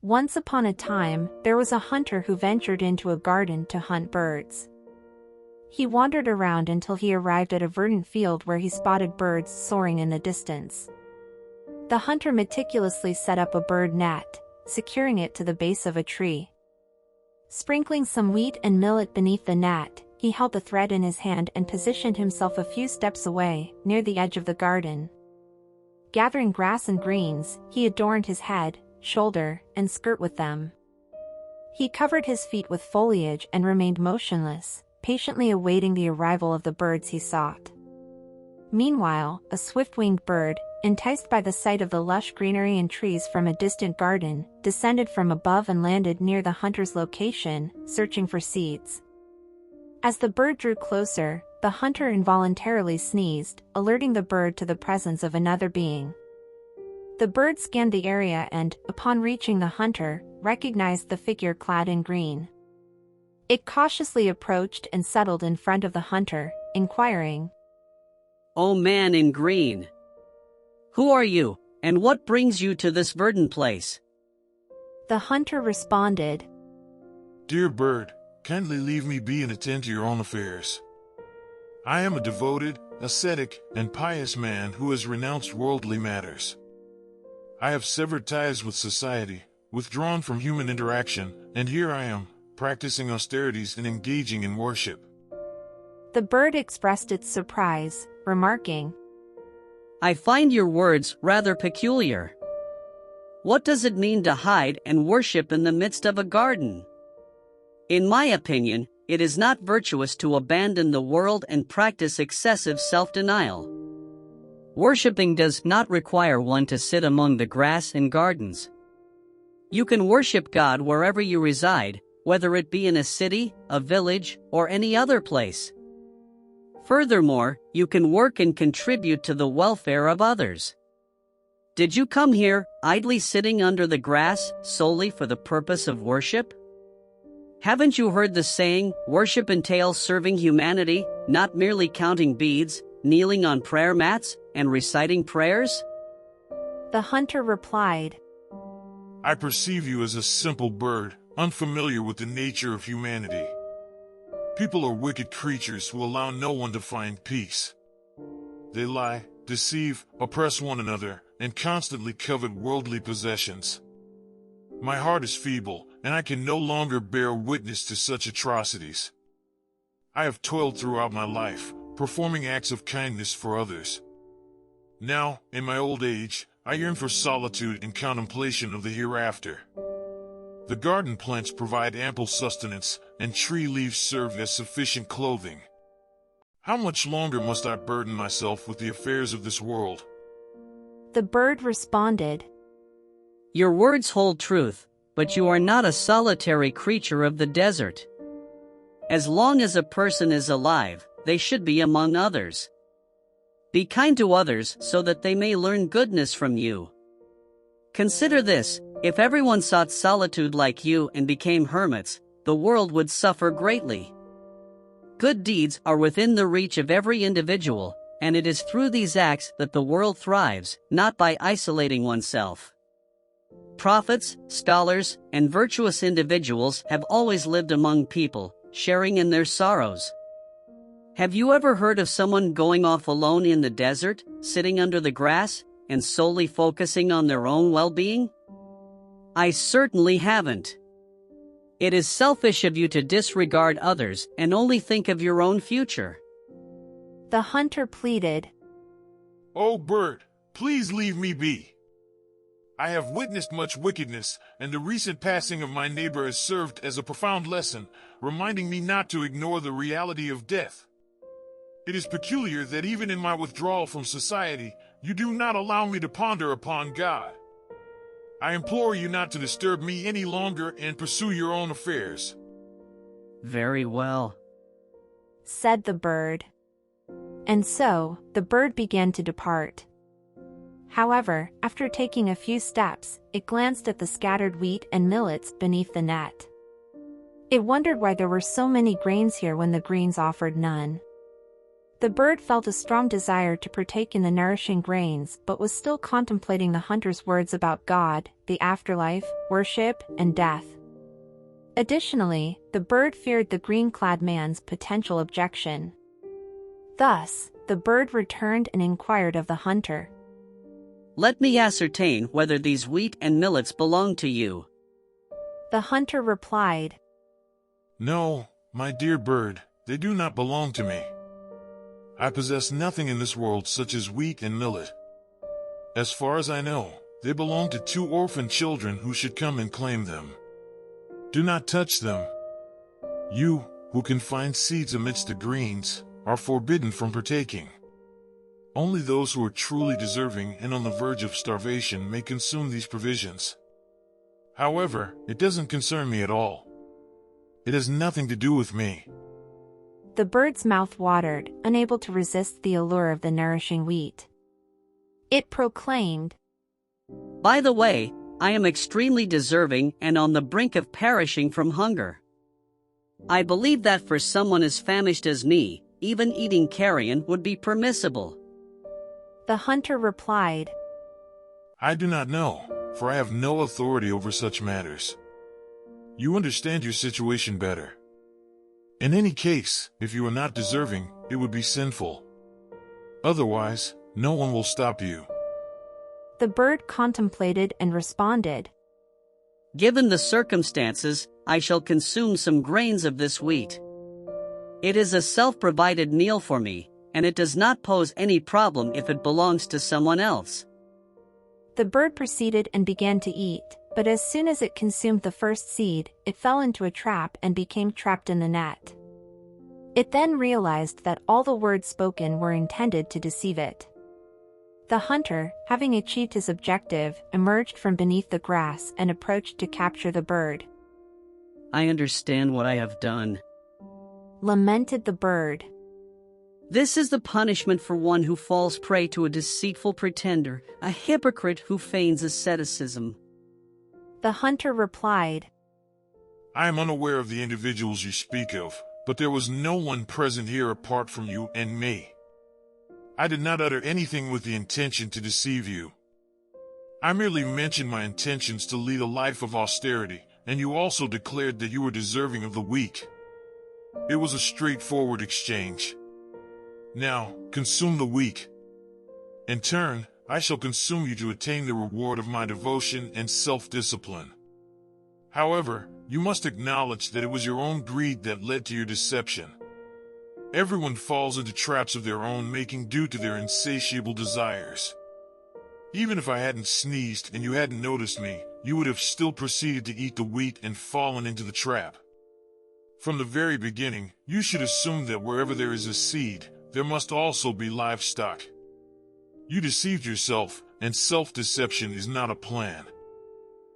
Once upon a time, there was a hunter who ventured into a garden to hunt birds. He wandered around until he arrived at a verdant field where he spotted birds soaring in the distance. The hunter meticulously set up a bird net, securing it to the base of a tree. Sprinkling some wheat and millet beneath the net, he held the thread in his hand and positioned himself a few steps away, near the edge of the garden. Gathering grass and greens, he adorned his head, shoulder, and skirt with them. He covered his feet with foliage and remained motionless, patiently awaiting the arrival of the birds he sought. Meanwhile, a swift-winged bird, enticed by the sight of the lush greenery and trees from a distant garden, descended from above and landed near the hunter's location, searching for seeds. As the bird drew closer, the hunter involuntarily sneezed, alerting the bird to the presence of another being. The bird scanned the area and, upon reaching the hunter, recognized the figure clad in green. It cautiously approached and settled in front of the hunter, inquiring, "O man in green! Who are you, and what brings you to this verdant place?" The hunter responded, "Dear bird, kindly leave me be and attend to your own affairs. I am a devoted, ascetic, and pious man who has renounced worldly matters. I have severed ties with society, withdrawn from human interaction, and here I am, practicing austerities and engaging in worship." The bird expressed its surprise, remarking, "I find your words rather peculiar. What does it mean to hide and worship in the midst of a garden? In my opinion, it is not virtuous to abandon the world and practice excessive self-denial. Worshipping does not require one to sit among the grass and gardens. You can worship God wherever you reside, whether it be in a city, a village, or any other place. Furthermore, you can work and contribute to the welfare of others. Did you come here, idly sitting under the grass, solely for the purpose of worship? Haven't you heard the saying, worship entails serving humanity, not merely counting beads, kneeling on prayer mats, and reciting prayers?" The hunter replied, "I perceive you as a simple bird, unfamiliar with the nature of humanity. People are wicked creatures who allow no one to find peace. They lie, deceive, oppress one another, and constantly covet worldly possessions. My heart is feeble, and I can no longer bear witness to such atrocities. I have toiled throughout my life, performing acts of kindness for others. Now, in my old age, I yearn for solitude and contemplation of the hereafter. The garden plants provide ample sustenance, and tree leaves serve as sufficient clothing. How much longer must I burden myself with the affairs of this world?" The bird responded, "Your words hold truth, but you are not a solitary creature of the desert. As long as a person is alive, they should be among others. Be kind to others so that they may learn goodness from you. Consider this, if everyone sought solitude like you and became hermits, the world would suffer greatly. Good deeds are within the reach of every individual, and it is through these acts that the world thrives, not by isolating oneself. Prophets, scholars, and virtuous individuals have always lived among people, sharing in their sorrows. Have you ever heard of someone going off alone in the desert, sitting under the grass, and solely focusing on their own well-being? I certainly haven't. It is selfish of you to disregard others and only think of your own future." The hunter pleaded, "O bird, please leave me be. I have witnessed much wickedness, and the recent passing of my neighbor has served as a profound lesson, reminding me not to ignore the reality of death. It is peculiar that even in my withdrawal from society, you do not allow me to ponder upon God. I implore you not to disturb me any longer and pursue your own affairs." "Very well," said the bird. And so, the bird began to depart. However, after taking a few steps, it glanced at the scattered wheat and millets beneath the net. It wondered why there were so many grains here when the greens offered none. The bird felt a strong desire to partake in the nourishing grains but was still contemplating the hunter's words about God, the afterlife, worship, and death. Additionally, the bird feared the green-clad man's potential objection. Thus, the bird returned and inquired of the hunter. Let me ascertain whether these wheat and millets belong to you. The hunter replied, No, my dear bird, they do not belong to me. I possess nothing in this world such as wheat and millet. As far as I know, they belong to 2 orphan children who should come and claim them. Do not touch them. You, who can find seeds amidst the greens, are forbidden from partaking. Only those who are truly deserving and on the verge of starvation may consume these provisions. However, it doesn't concern me at all. It has nothing to do with me. The bird's mouth watered, unable to resist the allure of the nourishing wheat. It proclaimed, By the way, I am extremely deserving and on the brink of perishing from hunger. I believe that for someone as famished as me, even eating carrion would be permissible. The hunter replied, I do not know, for I have no authority over such matters. You understand your situation better. In any case, if you are not deserving, it would be sinful. Otherwise, no one will stop you. The bird contemplated and responded, Given the circumstances, I shall consume some grains of this wheat. It is a self-provided meal for me, and it does not pose any problem if it belongs to someone else. The bird proceeded and began to eat, but as soon as it consumed the first seed, it fell into a trap and became trapped in the net. It then realized that all the words spoken were intended to deceive it. The hunter, having achieved his objective, emerged from beneath the grass and approached to capture the bird. I understand what I have done. Lamented the bird. This is the punishment for one who falls prey to a deceitful pretender, a hypocrite who feigns asceticism. The hunter replied, I am unaware of the individuals you speak of, but there was no one present here apart from you and me. I did not utter anything with the intention to deceive you. I merely mentioned my intentions to lead a life of austerity, and you also declared that you were deserving of the weak. It was a straightforward exchange. Now, consume the weak. In turn, I shall consume you to attain the reward of my devotion and self-discipline. However, you must acknowledge that it was your own greed that led to your deception. Everyone falls into traps of their own making due to their insatiable desires. Even if I hadn't sneezed and you hadn't noticed me, you would have still proceeded to eat the wheat and fallen into the trap. From the very beginning, you should assume that wherever there is a seed, there must also be livestock. You deceived yourself, and self-deception is not a plan.